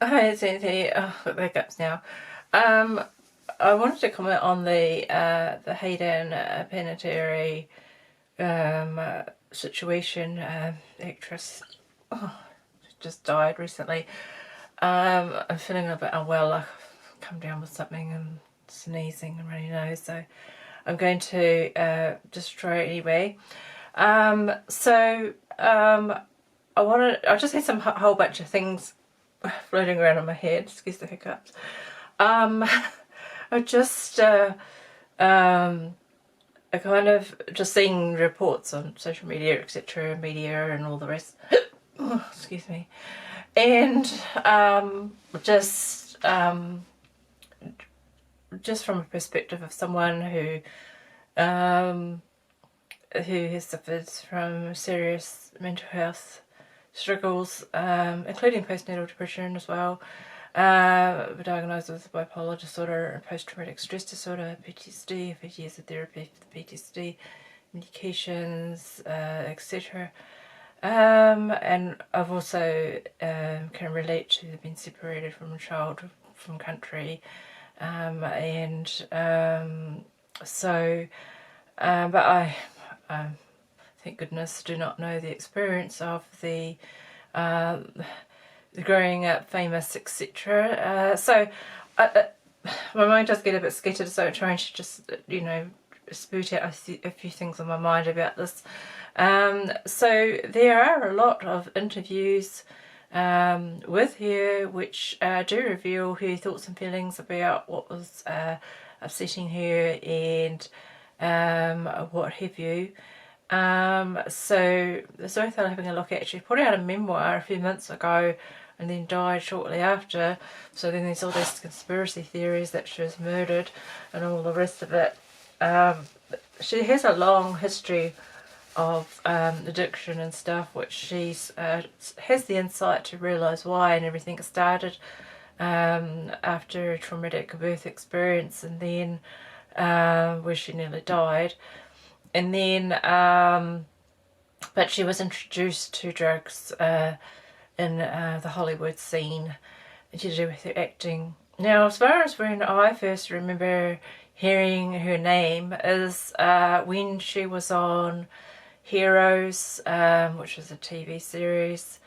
Hi, Xanthe. Oh, got backups now. I wanted to comment on the Hayden Panettiere situation. Actress just died recently. I'm feeling a bit unwell. I've come down with something and sneezing and runny nose, so I'm going to just try it anyway. I just had a whole bunch of things floating around in my head, excuse the hiccups. I just I kind of just seeing reports on social media, etc., media and all the rest. Oh, excuse me. And just from a perspective of someone who has suffered from serious mental health struggles, including postnatal depression as well, diagnosed with bipolar disorder and post-traumatic stress disorder, PTSD, 50 years of therapy for the PTSD, medications, etc. And I've also can relate to being separated from a child from country, but I thank goodness do not know the experience of the growing up famous, etc. My mind does get a bit scattered, so I'm trying to just, spoot out a few things on my mind about this. So there are a lot of interviews with her which do reveal her thoughts and feelings about what was upsetting her and what have you. So it's worth having a look at. She put out a memoir a few months ago and then died shortly after. So then there's all these conspiracy theories that she was murdered and all the rest of it. She has a long history of addiction and stuff, which she's has the insight to realise why, and everything started after a traumatic birth experience, and then where she nearly died. And then, but she was introduced to drugs in the Hollywood scene to do with her acting. Now, as far as when I first remember hearing her name is when she was on Heroes, which was a TV series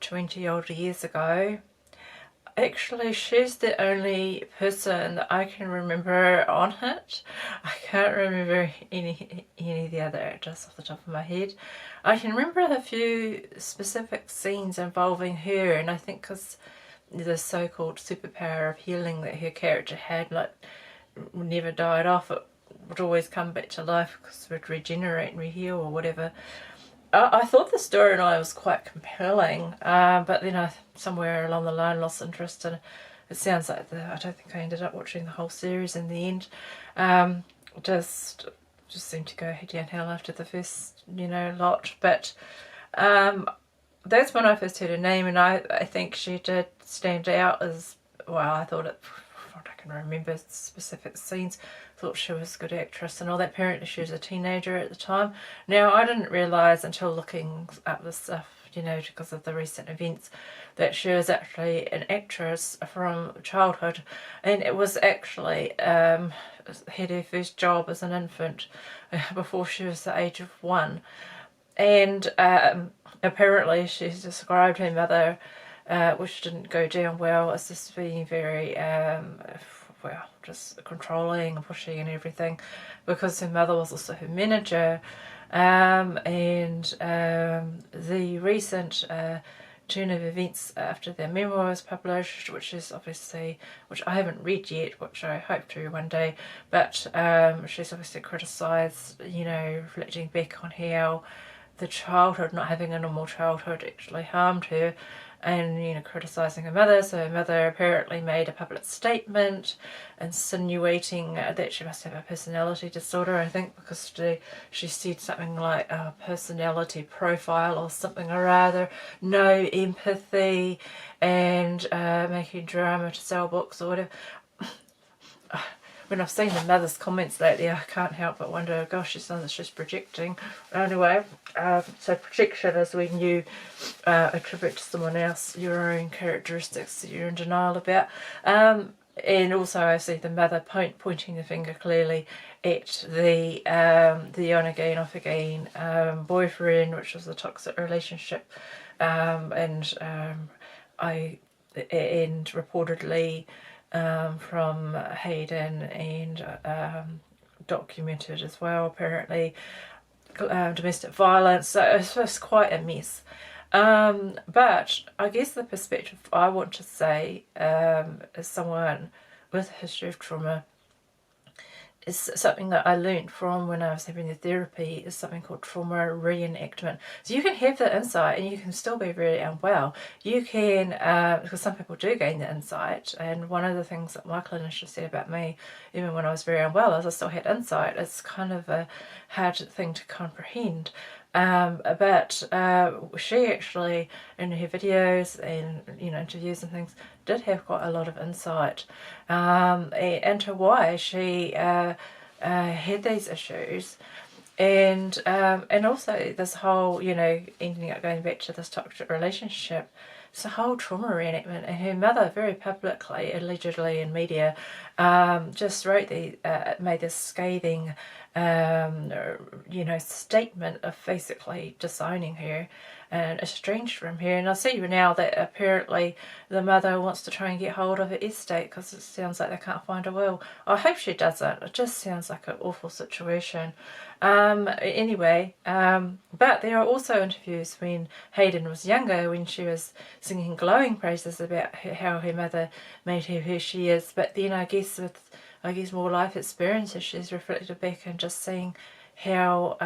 20 odd years ago. Actually, she's the only person that I can remember on it. I can't remember any of the other actors off the top of my head. I can remember a few specific scenes involving her, and I think because the so-called superpower of healing that her character had, like, never died off, it would always come back to life because it would regenerate and reheal or whatever. I thought the storyline was quite compelling, but then I somewhere along the line lost interest, and it sounds like I don't think I ended up watching the whole series in the end. Just seemed to go downhill after the first, lot. But that's when I first heard her name, and I think she did stand out as well. I thought it. I can remember specific scenes. Thought she was a good actress and all that. Apparently she was a teenager at the time. Now, I didn't realise until looking up this stuff, because of the recent events, that she was actually an actress from childhood, and it was actually had her first job as an infant before she was the age of 1. And apparently she's described her mother, which didn't go down well, as just being very just controlling and pushing and everything, because her mother was also her manager. The recent turn of events after their memoir was published, which I haven't read yet, which I hope to one day, but she's obviously criticised, reflecting back on how the childhood, not having a normal childhood, actually harmed her, and criticising her mother. So her mother apparently made a public statement insinuating that she must have a personality disorder, I think, because she said something like a personality profile or something or other, no empathy, and making drama to sell books or whatever. when I've seen the mother's comments lately, I can't help but wonder, gosh, it's something that's just projecting. Anyway, so projection is when you attribute to someone else your own characteristics that you're in denial about. And also I see the mother pointing the finger clearly at the on-again, off-again boyfriend, which was a toxic relationship, and reportedly from Hayden and documented as well, apparently, domestic violence. So it's just quite a mess. But I guess the perspective I want to say, as someone with a history of trauma, is something that I learned from when I was having the therapy, is something called trauma reenactment. So you can have the insight and you can still be really unwell. You can, because some people do gain the insight, and one of the things that my clinician said about me, even when I was very unwell, is I still had insight. It's kind of a hard thing to comprehend. But she actually, in her videos and interviews and things, did have quite a lot of insight into why she had these issues, and also this whole ending up going back to this toxic relationship. It's a whole trauma reenactment, and her mother very publicly, allegedly in media, just made this scathing statement of basically disowning her and estranged from her. And I see now that apparently the mother wants to try and get hold of her estate because it sounds like they can't find a will. I hope she doesn't. It just sounds like an awful situation. Anyway, but there are also interviews when Hayden was younger, when she was singing glowing praises about how her mother made her who she is. But then I guess with more life experiences, she's reflected back and just seeing how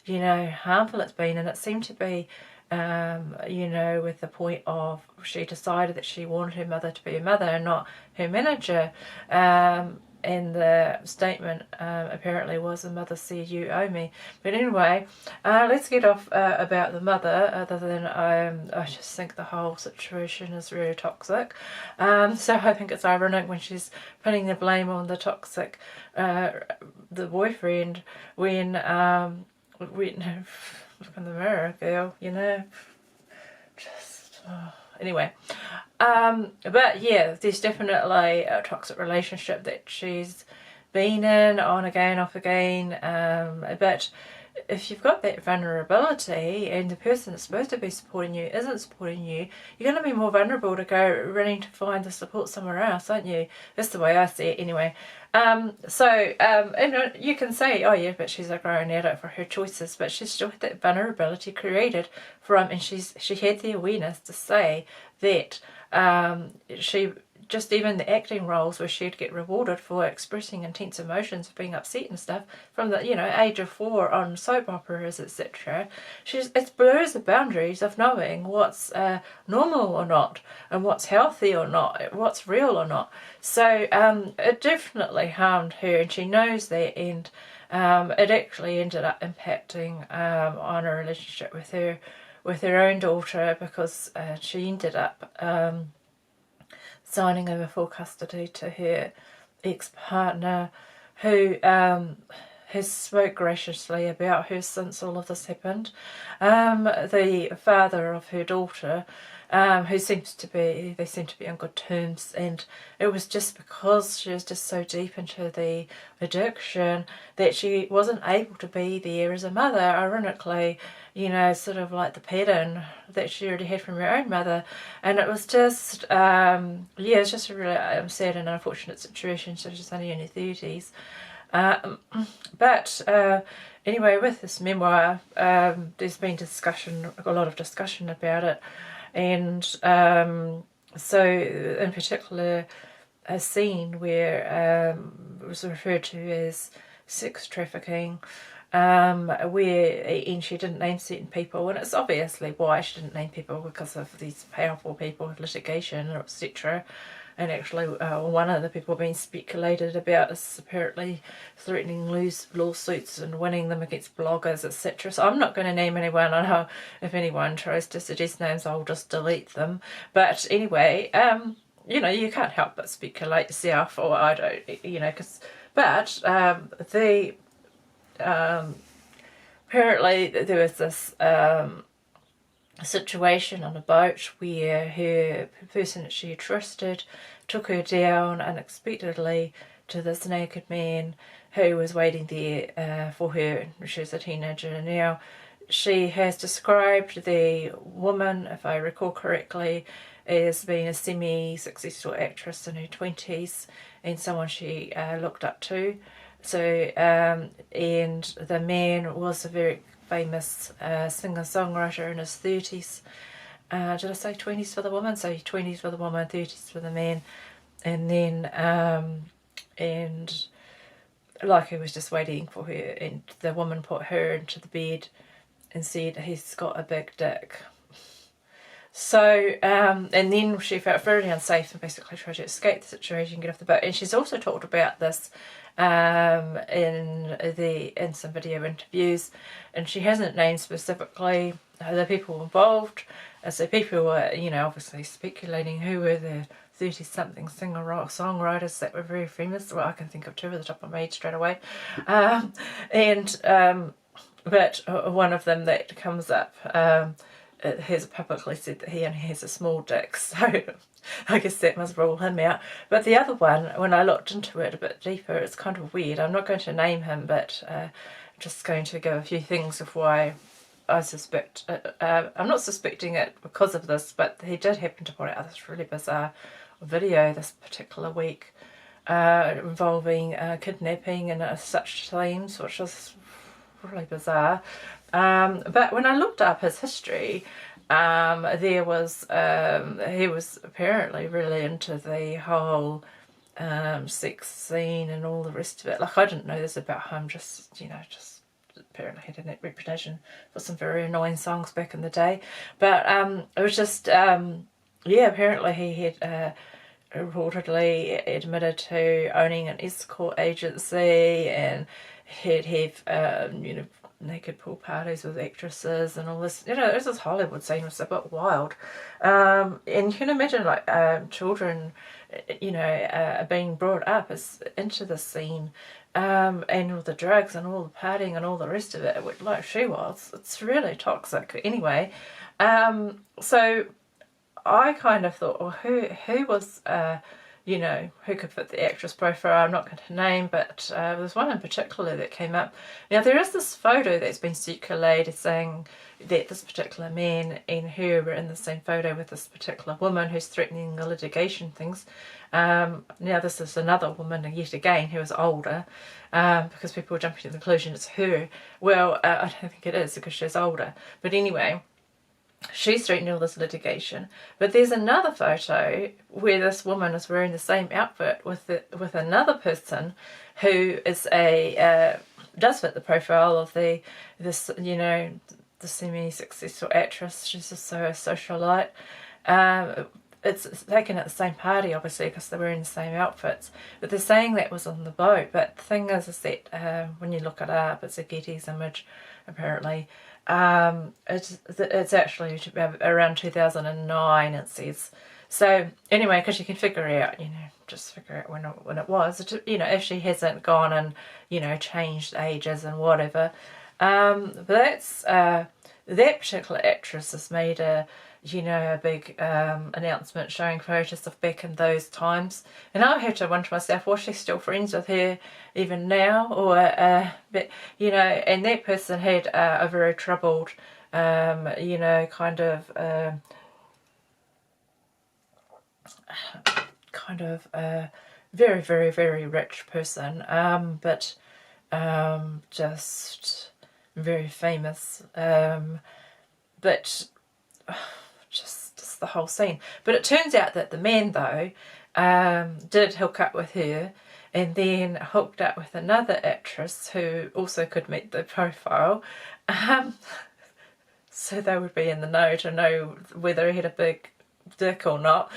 harmful it's been. And it seemed to be with the point of she decided that she wanted her mother to be a mother and not her manager. And the statement apparently was, the mother said, "You owe me." But anyway, let's get off about the mother, other than I just think the whole situation is really toxic. So I think it's ironic when she's putting the blame on the toxic, the boyfriend, when look in the mirror, girl, just... Anyway, but yeah, there's definitely a toxic relationship that she's been in, on again, off again, but if you've got that vulnerability and the person that's supposed to be supporting you isn't supporting you, you're going to be more vulnerable to go running to find the support somewhere else, aren't you? That's the way I see it anyway. And you can say, oh yeah, but she's a grown adult for her choices, but she's still had that vulnerability created from, and she had the awareness to say that she, just even the acting roles where she'd get rewarded for expressing intense emotions, of being upset and stuff, from the age of 4 on soap operas, etc. It blurs the boundaries of knowing what's normal or not, and what's healthy or not, what's real or not. So it definitely harmed her, and she knows that, and it actually ended up impacting on her relationship with her own daughter, because she ended up signing over full custody to her ex-partner, who has spoke graciously about her since all of this happened. The father of her daughter, who seem to be on good terms, and it was just because she was just so deep into the addiction that she wasn't able to be there as a mother, ironically, sort of like the pattern that she already had from her own mother. And it was just, it's just a really sad and unfortunate situation. So she's only in her 30s. But anyway, with this memoir, there's been a lot of discussion about it. And so in particular, a scene where it was referred to as sex trafficking, and she didn't name certain people, and it's obviously why she didn't name people, because of these powerful people with litigation, etc. And actually one of the people being speculated about is apparently threatening lawsuits and winning them against bloggers, etc. So I'm not going to name anyone. I know if anyone tries to suggest names, I'll just delete them. But anyway, you know, you can't help but speculate yourself, or I don't, you know, but apparently there was this situation on a boat where the person that she trusted took her down unexpectedly to this naked man who was waiting there for her. She was a teenager now. She has described the woman, if I recall correctly, as being a semi-successful actress in her 20s and someone she looked up to. So, and the man was a very famous singer-songwriter in his 30s. Did I say 20s for the woman? So 20s for the woman, 30s for the man. And then, and like he was just waiting for her, and the woman put her into the bed and said, he's got a big dick. So, and then she felt very unsafe and basically tried to escape the situation, get off the boat. And she's also talked about this in some video interviews, and she hasn't named specifically the people involved. So people were, you know, obviously speculating who were the 30-something singer-songwriters that were very famous. Well, I can think of two at the top of my head straight away. But one of them that comes up has publicly said that he only has a small dick, so I guess that must rule him out. But the other one, when I looked into it a bit deeper, it's kind of weird. I'm not going to name him, but I'm just going to give a few things of why I suspect. I'm not suspecting it because of this, but he did happen to put out this really bizarre video this particular week involving kidnapping and such themes, which was really bizarre. But when I looked up his history, there was he was apparently really into the whole sex scene and all the rest of it. Like, I didn't know this about him, just, you know, just apparently he had a reputation for some very annoying songs back in the day. But it was just, yeah, apparently he had reportedly admitted to owning an escort agency, and he'd have, you know, naked pool parties with actresses and all this. You know, it was this Hollywood scene was a bit wild. And you can imagine, like, children, you know, being brought up as into the scene, and all the drugs and all the partying and all the rest of it, like she was. It's really toxic anyway. So I kind of thought, well, who was, you know, who could fit the actress profile? I'm not going to name, but there was one in particular that came up. Now, there is this photo that's been circulated saying that this particular man and her were in the same photo with this particular woman who's threatening the litigation things. Now, this is another woman, yet again, who is older, because people are jumping to the conclusion it's her. Well, I don't think it is, because she's older. But anyway, she's threatening all this litigation. But there's another photo where this woman is wearing the same outfit with another person who is does fit the profile of this, you know, the semi-successful actress. She's also a socialite. It's taken at the same party, obviously, because they're wearing the same outfits. But they're saying that was on the boat. But the thing is that when you look it up, it's a Getty's image, apparently. It's actually around 2009, it says. So anyway, because you can figure out, you know, just figure out when it was, you know, if she hasn't gone and, you know, changed ages and whatever. But that's that particular actress has made a big announcement showing photos of back in those times, and I had to wonder to myself, was she still friends with her even now, or but you know, and that person had a very troubled, you know, kind of very, very, very rich person, but just very famous, but just the whole scene. But it turns out that the man, though, did hook up with her, and then hooked up with another actress who also could meet the profile. So they would be in the know to know whether he had a big dick or not.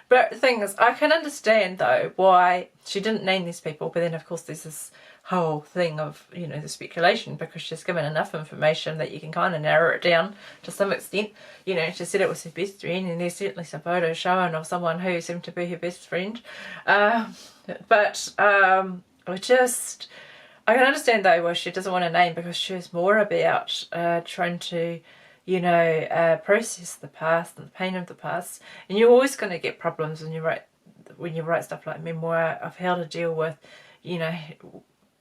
But the thing is, I can understand, though, why she didn't name these people, but then of course there's this whole thing of, you know, the speculation, because she's given enough information that you can kind of narrow it down to some extent. You know, she said it was her best friend, and there's certainly some photos showing of someone who seemed to be her best friend. But I can understand though why she doesn't want to name, because she was more about trying to, you know, process the past and the pain of the past. And you're always going to get problems when you write stuff like memoir, of how to deal with, you know,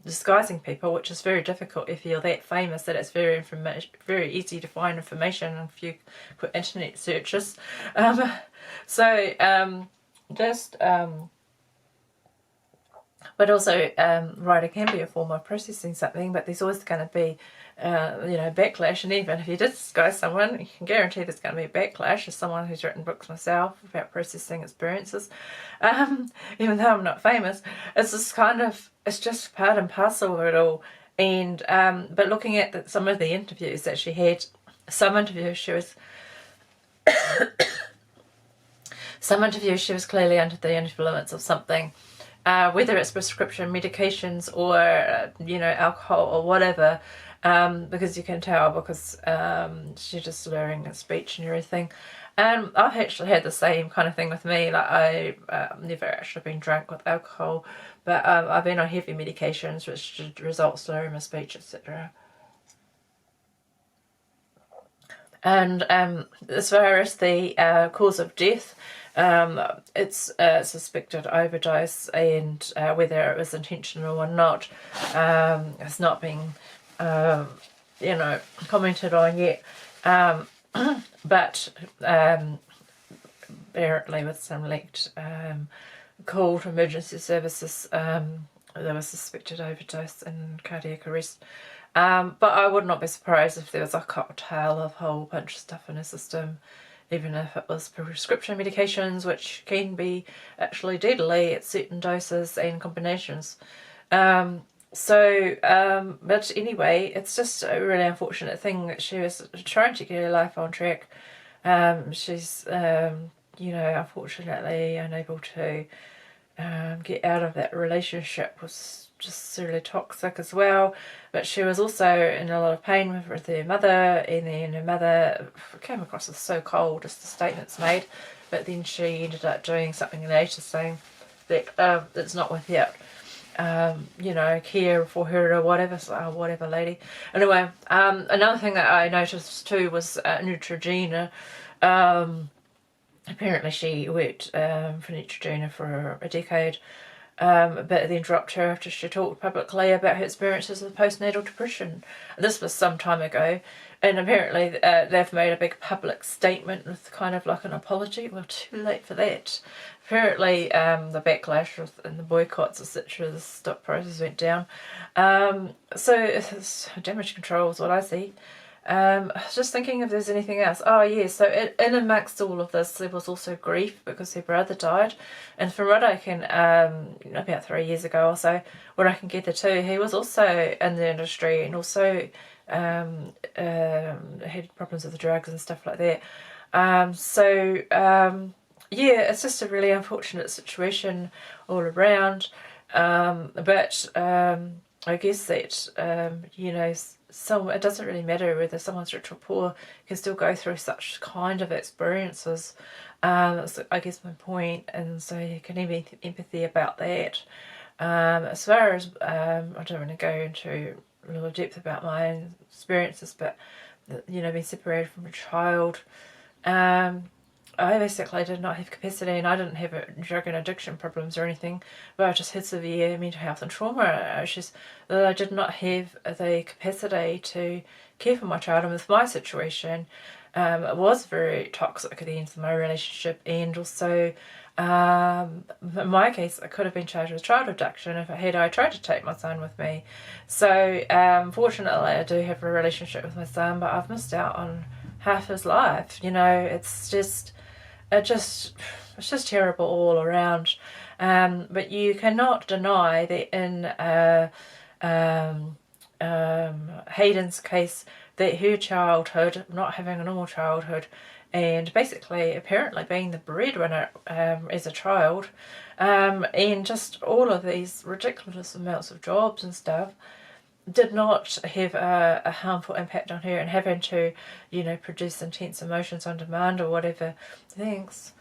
disguising people, which is very difficult if you're that famous that it's very easy to find information if you put internet searches. But also, writing can be a form of processing something, but there's always going to be, you know, backlash. And even if you disguise someone, you can guarantee there's going to be a backlash. As someone who's written books myself about processing experiences, even though I'm not famous, it's just part and parcel of it all. And but looking at some of the interviews that she had, some interviews she was clearly under the influence of something. Whether it's prescription medications or, you know, alcohol or whatever, because you can tell, because she's just slurring her speech and everything. I've actually had the same kind of thing with me. Like, I've never actually been drunk with alcohol, but I've been on heavy medications which result slurring my speech, etc. And as far as the cause of death, it's suspected overdose, and whether it was intentional or not, it's not been, you know, commented on yet. But apparently with some leaked call to emergency services, there was suspected overdose and cardiac arrest. But I would not be surprised if there was a cocktail of a whole bunch of stuff in her system, even if it was prescription medications, which can be actually deadly at certain doses and combinations. But anyway, it's just a really unfortunate thing that she was trying to get her life on track. She's, you know, unfortunately unable to get out of that relationship. Was just really toxic as well, but she was also in a lot of pain with her mother, and then her mother came across as so cold as the statements made, but then she ended up doing something later saying that it's not without you know, care for her or whatever. So, whatever, lady. Anyway, another thing that I noticed too was Neutrogena. Apparently she worked for Neutrogena for a decade, but then dropped her after she talked publicly about her experiences with postnatal depression. This was some time ago, and apparently they've made a big public statement with kind of like an apology. Well, too late for that. Apparently the backlash and the boycotts, etc., the stock prices went down. So it's damage control is what I see. Just thinking if there's anything else. Oh yeah, so in amongst all of this there was also grief because her brother died, and from what I can, about 3 years ago or so, what I can gather too, he was also in the industry and also had problems with the drugs and stuff like that. Yeah, it's just a really unfortunate situation all around, but I guess that, you know, so it doesn't really matter whether someone's rich or poor, can still go through such kind of experiences. That's, I guess, my point, and so you can have empathy about that. As far as, I don't want to go into a little depth about my own experiences, but, you know, being separated from a child, I basically did not have capacity, and I didn't have drug and addiction problems or anything, but I just had severe mental health and trauma issues that I did not have the capacity to care for my child. And with my situation, it was very toxic at the end of my relationship, and also in my case I could have been charged with child abduction if I tried to take my son with me. So fortunately I do have a relationship with my son, but I've missed out on half his life. You know, it's just terrible all around. But you cannot deny that in Hayden's case, that her childhood, not having a normal childhood, and basically apparently being the breadwinner as a child, and just all of these ridiculous amounts of jobs and stuff, did not have a harmful impact on her, and having to, you know, produce intense emotions on demand or whatever things